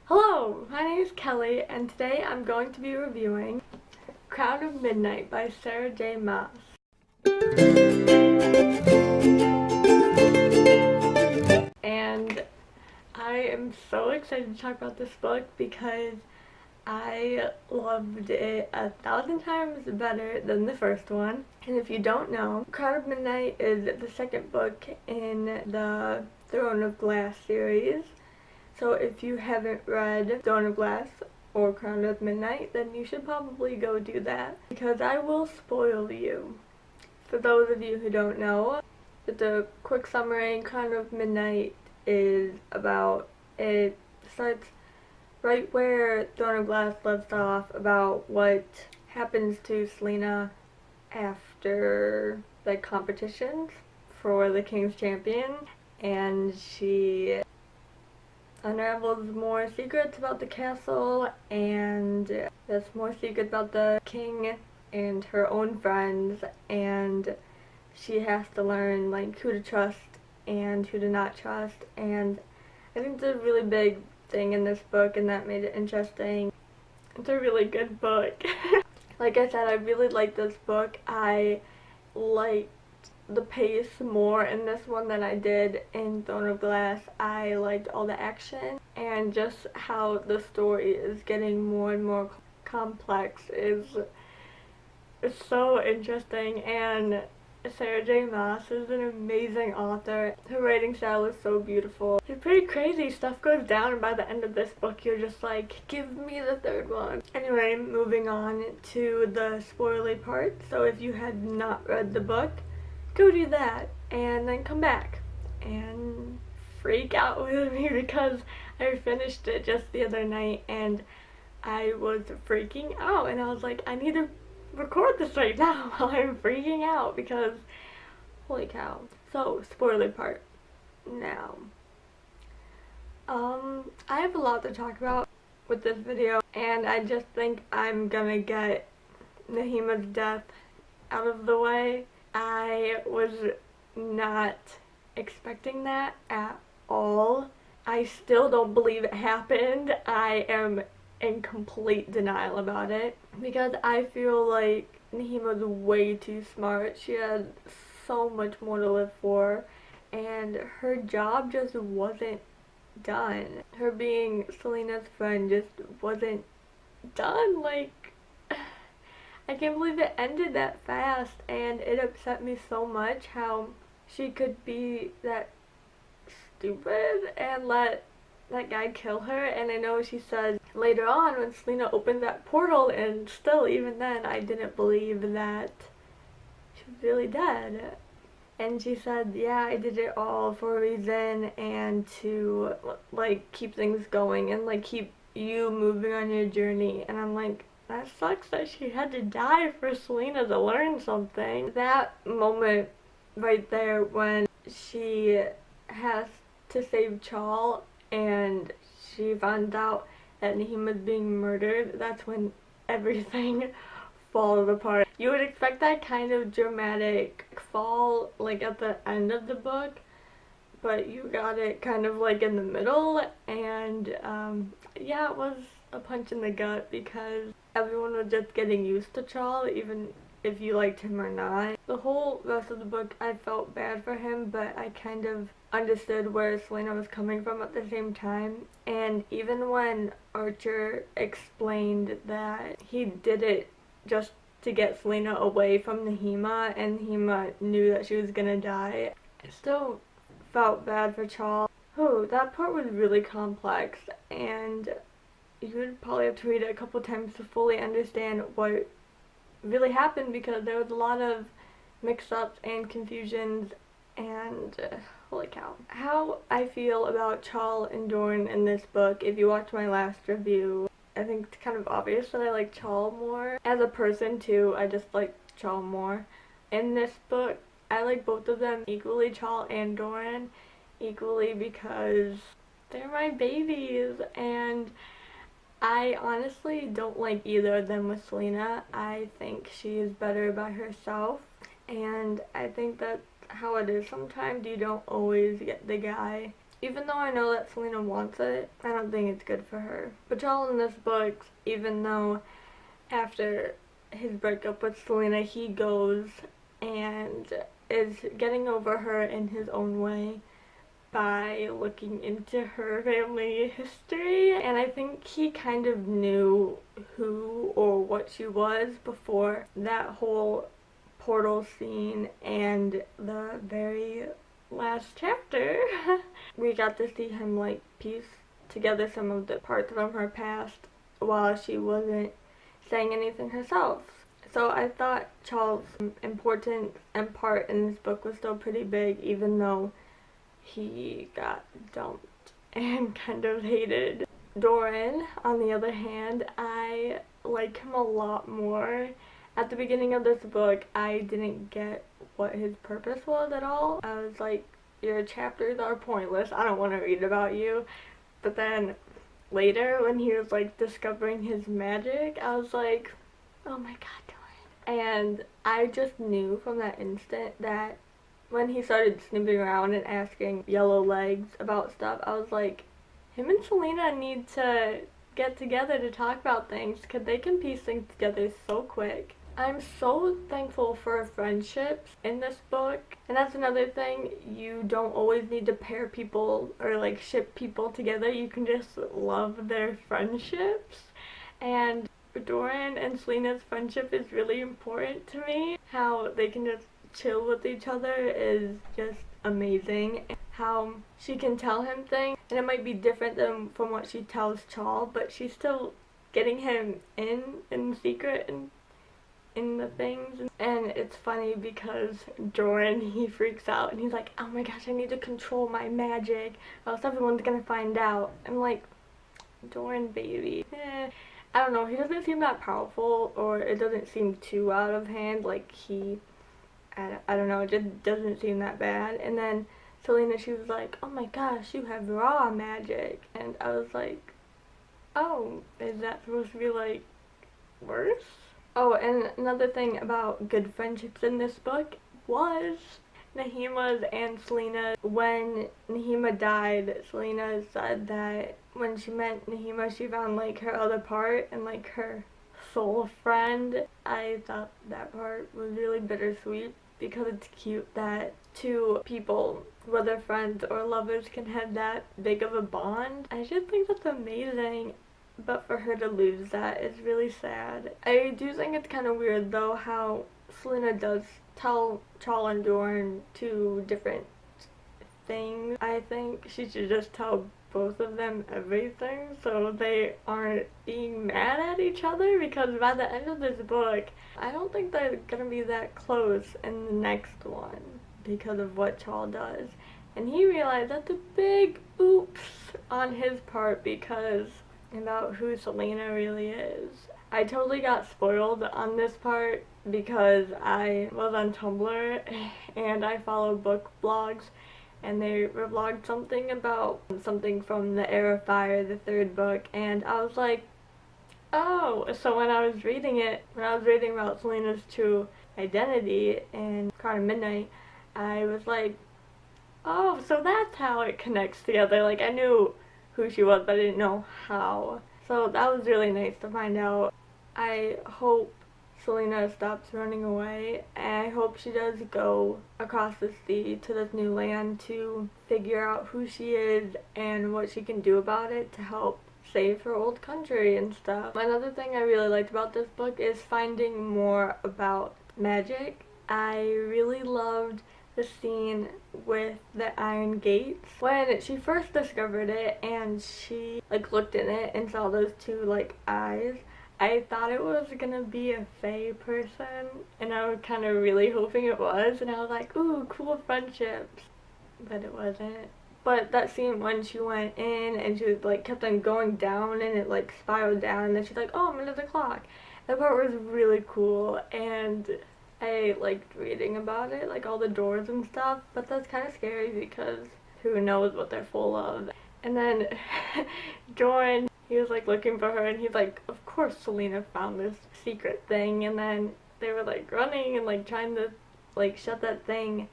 Hello, my name is Kelly, and today I'm going to be reviewing Crown of Midnight by Sarah J. Maas. And I am so excited to talk about this book because I loved it 1,000 times better than the first one. And if you don't know, Crown of Midnight is the second book in the Throne of Glass series. So if you haven't read Throne of Glass or Crown of Midnight, then you should probably go do that, because I will spoil you. For those of you who don't know, the quick summary, Crown of Midnight is about, it starts right where Throne of Glass left off, about what happens to Selena after the competitions for the King's Champion, and she unravels more secrets about the castle, and there's more secrets about the king and her own friends, and she has to learn like who to trust and who to not trust. And I think it's a really big thing in this book, and that made it interesting. It's a really good book. Like I said, I really liked this book. I liked the pace more in this one than I did in Throne of Glass. I liked all the action, and just how the story is getting more and more complex is so interesting. And Sarah J. Maas is an amazing author. Her writing style is so beautiful. It's pretty crazy. Stuff goes down, and by the end of this book you're just like, give me the third one. Anyway, moving on to the spoilery part. So if you had not read the book, go do that and then come back and freak out with me, because I finished it just the other night and I was freaking out, and I was like, I need to record this right now while I'm freaking out, because holy cow. So, spoiler part now. I have a lot to talk about with this video, and I just think I'm gonna get Nahima's death out of the way. I was not expecting that at all. I still don't believe it happened. I am in complete denial about it, because I feel like Nahima's way too smart. She had so much more to live for, and her job just wasn't done. Her being Selena's friend just wasn't done. Like, I can't believe it ended that fast, and it upset me so much how she could be that stupid and let that guy kill her. And I know she said later on when Selena opened that portal, and still even then I didn't believe that she was really dead. And she said, yeah, I did it all for a reason, and to like keep things going and like keep you moving on your journey. And I'm like, that sucks that she had to die for Selena to learn something. That moment right there when she has to save Chal and she finds out that Nahima's being murdered, that's when everything falls apart. You would expect that kind of dramatic fall like at the end of the book, but you got it kind of like in the middle, and yeah, it was a punch in the gut, because everyone was just getting used to Chal, even if you liked him or not. The whole rest of the book I felt bad for him, but I kind of understood where Selena was coming from at the same time. And even when Archer explained that he did it just to get Selena away from Nahima, and Nahima knew that she was gonna die, I still felt bad for Chal. Oh, that part was really complex, and you would probably have to read it a couple times to fully understand what really happened, because there was a lot of mix-ups and confusions, and holy cow. How I feel about Chal and Dorian in this book, if you watch my last review, I think it's kind of obvious that I like Chal more. As a person too, I just like Chal more. In this book, I like both of them equally, Chal and Dorian equally, because they're my babies, and I honestly don't like either of them with Selena. I think she is better by herself, and I think that's how it is sometimes. You don't always get the guy Even though I know that Selena wants it, I don't think it's good for her. But Charles in this book, even though after his breakup with Selena, he goes and is getting over her in his own way by looking into her family history, and I think he kind of knew who or what she was before that whole portal scene and the very last chapter. We got to see him like piece together some of the parts from her past while she wasn't saying anything herself. So I thought Charles' importance and part in this book was still pretty big, even though he got dumped and kind of hated. Dorian, on the other hand, I like him a lot more. At the beginning of this book, I didn't get what his purpose was at all. I was like, your chapters are pointless, I don't want to read about you. But then later, when he was like discovering his magic, I was like, oh my god, Dorian. And I just knew from that instant that when he started snooping around and asking Yellow Legs about stuff, I was like, him and Selena need to get together to talk about things because they can piece things together so quick. I'm so thankful for friendships in this book, and that's another thing, you don't always need to pair people or like ship people together, you can just love their friendships. And Dorian and Selena's friendship is really important to me. How they can just chill with each other is just amazing. How she can tell him things, and it might be different than from what she tells Charles, but she's still getting him in secret and in the things. And it's funny because Dorian, he freaks out and he's like, oh my gosh, I need to control my magic or else everyone's gonna find out. I'm like, Dorian baby, I don't know, he doesn't seem that powerful, or it doesn't seem too out of hand, like I don't know, it just doesn't seem that bad. And then Selena, she was like, oh my gosh, you have raw magic. And I was like, oh, is that supposed to be like worse? Oh, and another thing about good friendships in this book was Nahima's and Selena. When Nahima died, Selena said that when she met Nahima, she found like her other part and like her soul friend. I thought that part was really bittersweet because it's cute that two people, whether friends or lovers, can have that big of a bond. I just think that's amazing. But for her to lose that is really sad. I do think it's kind of weird though how Selena does tell Charles and Dorian two different things. I think she should just tell both of them everything so they aren't being mad at each other, because by the end of this book, I don't think they're gonna be that close in the next one because of what Charles does. And he realized that's a big oops on his part because about who Selena really is. I totally got spoiled on this part because I was on Tumblr and I follow book blogs, and they vlogged something about something from the Heir of Fire, the third book, and I was like, oh, so when I was reading about Selena's true identity in Crown of Midnight, I was like, oh, so that's how it connects together. Like, I knew who she was, but I didn't know how. So that was really nice to find out. I hope Selena stops running away, and I hope she does go across the sea to this new land to figure out who she is and what she can do about it to help save her old country and stuff. Another thing I really liked about this book is finding more about magic. I really loved the scene with the iron gates. When she first discovered it and she like looked in it and saw those two like eyes, I thought it was gonna be a fae person, and I was kind of really hoping it was, and I was like, ooh, cool friendships, but it wasn't. But that scene when she went in and she was, like kept on going down and it like spiraled down, and then she's like, oh, I'm under the clock. That part was really cool, and I liked reading about it, like all the doors and stuff, but that's kind of scary because who knows what they're full of. And then Dorian, he was like looking for her, and he's like, of course Selena found this secret thing, and then they were like running and like trying to like shut that thing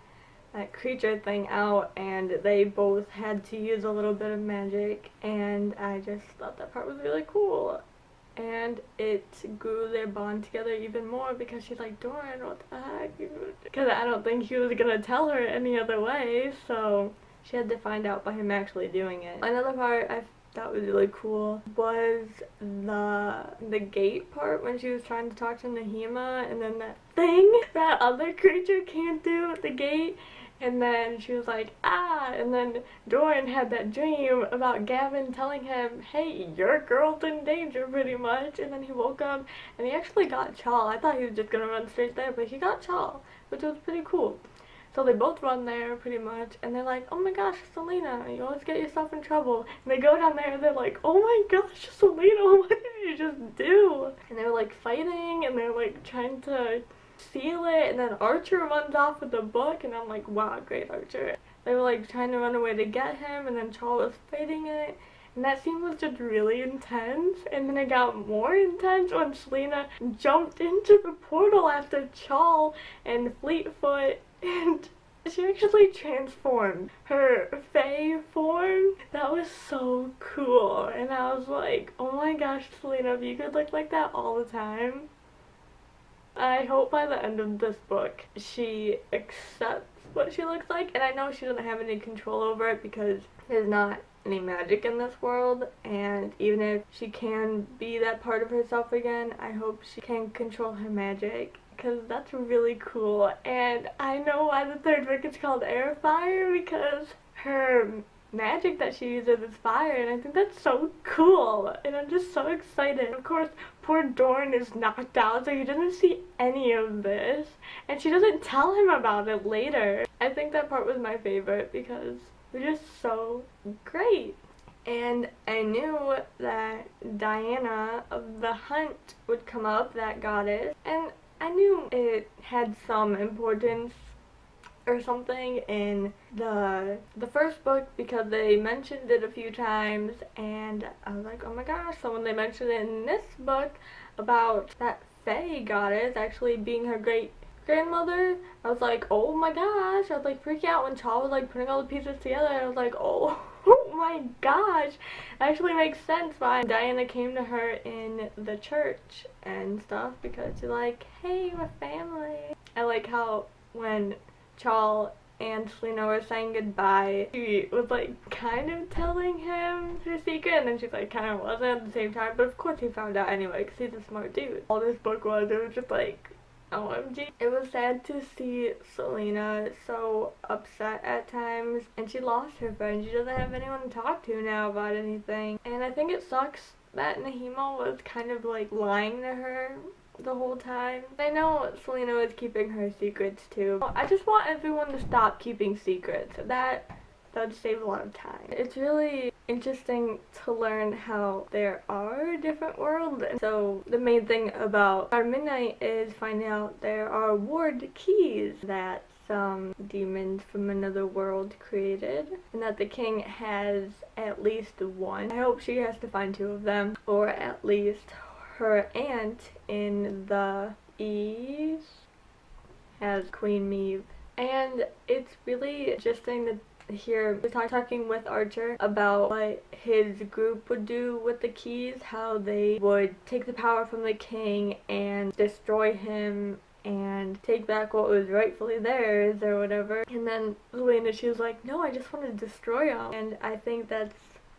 that creature thing out, and they both had to use a little bit of magic, and I just thought that part was really cool. And it grew their bond together even more because she's like, Dorian, what the heck? Because I don't think he was gonna tell her any other way, so she had to find out by him actually doing it. Another part I thought was really cool was the gate part when she was trying to talk to Nahima, and then that thing that other creature can't do at the gate. And then she was like, ah, and then Dorian had that dream about Gavin telling him, hey, your girl's in danger, pretty much. And then he woke up, and he actually got Chal. I thought he was just gonna run straight there, but he got Chal, which was pretty cool. So they both run there, pretty much, and they're like, oh my gosh, Selena, you always get yourself in trouble. And they go down there, and they're like, oh my gosh, Selena, what did you just do? And they're like fighting, and they're like trying to seal it, and then Archer runs off with the book, and I'm like, wow, great Archer. They were like trying to run away to get him, and then Chal was fighting it, and that scene was just really intense. And then it got more intense when Selena jumped into the portal after Chal and Fleetfoot, and she actually transformed her Fae form. That was so cool, and I was like, oh my gosh, Selena, if you could look like that all the time. I hope by the end of this book she accepts what she looks like, and I know she doesn't have any control over it because there's not any magic in this world, and even if she can be that part of herself again, I hope she can control her magic, because that's really cool. And I know why the third book is called Air Fire, because her magic that she uses is fire, and I think that's so cool, and I'm just so excited. Of course, poor Dorian is knocked out, so he doesn't see any of this, and she doesn't tell him about it later. I think that part was my favorite because they're just so great. And I knew that Diana of the Hunt would come up, that goddess, and I knew it had some importance or something in the first book because they mentioned it a few times, and I was like, oh my gosh. So when they mentioned it in this book about that Fae goddess actually being her great grandmother, I was like, oh my gosh. I was like freaking out when Chal was like putting all the pieces together, and I was like, oh my gosh. It actually makes sense why Diana came to her in the church and stuff, because she's like, hey, we're family. I like how when Chal and Selena were saying goodbye, she was like kind of telling him her secret, and then she's like kind of wasn't at the same time, but of course he found out anyway because he's a smart dude. All this book was, it was just like, OMG. It was sad to see Selena so upset at times, and she lost her friend. She doesn't have anyone to talk to now about anything, and I think it sucks that Nahima was kind of like lying to her the whole time. I know Selena was keeping her secrets too. I just want everyone to stop keeping secrets. That would save a lot of time. It's really interesting to learn how there are different worlds. And so the main thing about our Midnight is finding out there are ward keys that some demons from another world created, and that the king has at least one. I hope she has to find two of them, or at least her aunt in the East has Queen Maeve. And it's really interesting to hear talking with Archer about what his group would do with the keys, how they would take the power from the king and destroy him and take back what was rightfully theirs or whatever. And then Selena, she was like, no, I just want to destroy them. And I think that's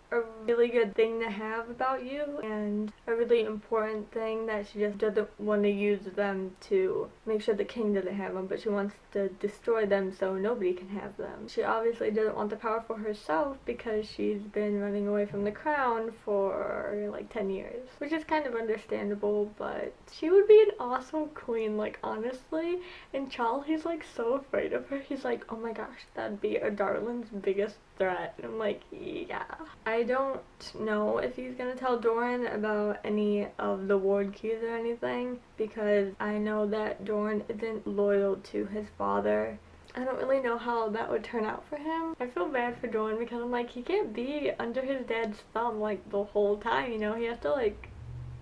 a really good thing to have about you, and a really important thing that she just doesn't want to use them to make sure the king doesn't have them, but she wants to destroy them so nobody can have them. She obviously doesn't want the power for herself because she's been running away from the crown for like 10 years, which is kind of understandable, but she would be an awesome queen, like honestly. And Chal, he's like so afraid of her. He's like, oh my gosh, that'd be a Darlin's biggest threat. And I'm like, yeah. I don't know if he's gonna tell Dorian about any of the ward keys or anything, because I know that Dorian isn't loyal to his father. I don't really know how that would turn out for him. I feel bad for Dorian because I'm like, he can't be under his dad's thumb like the whole time, you know? He has to like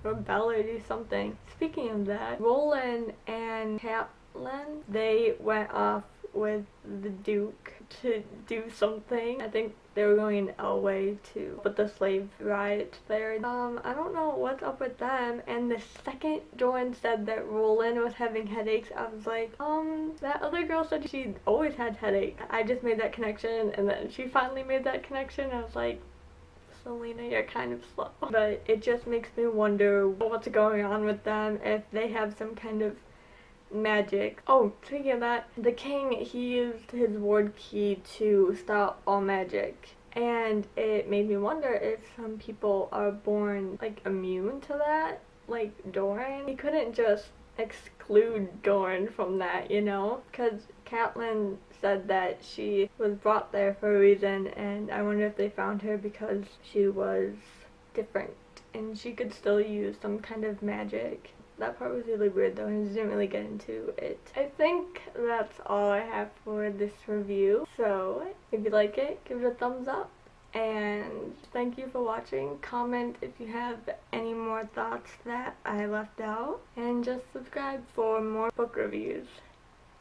rebel or do something. Speaking of that, Roland and Catelyn, they went off with the Duke to do something. I think they were going in Elway to put the slave riots there. I don't know what's up with them. And the second Dorian said that Roland was having headaches, I was like, that other girl said she always had headaches. I just made that connection, and then she finally made that connection. I was like, Selena, you're kind of slow. But it just makes me wonder what's going on with them, if they have some kind of magic. Oh, speaking of that, the king, he used his ward key to stop all magic. And it made me wonder if some people are born, like, immune to that. Like Dorian. He couldn't just exclude Dorian from that, you know? Because Catelyn said that she was brought there for a reason, and I wonder if they found her because she was different and she could still use some kind of magic. That part was really weird though, and I didn't really get into it. I think that's all I have for this review. So if you like it, give it a thumbs up. And thank you for watching. Comment if you have any more thoughts that I left out. And just subscribe for more book reviews.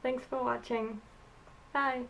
Thanks for watching. Bye.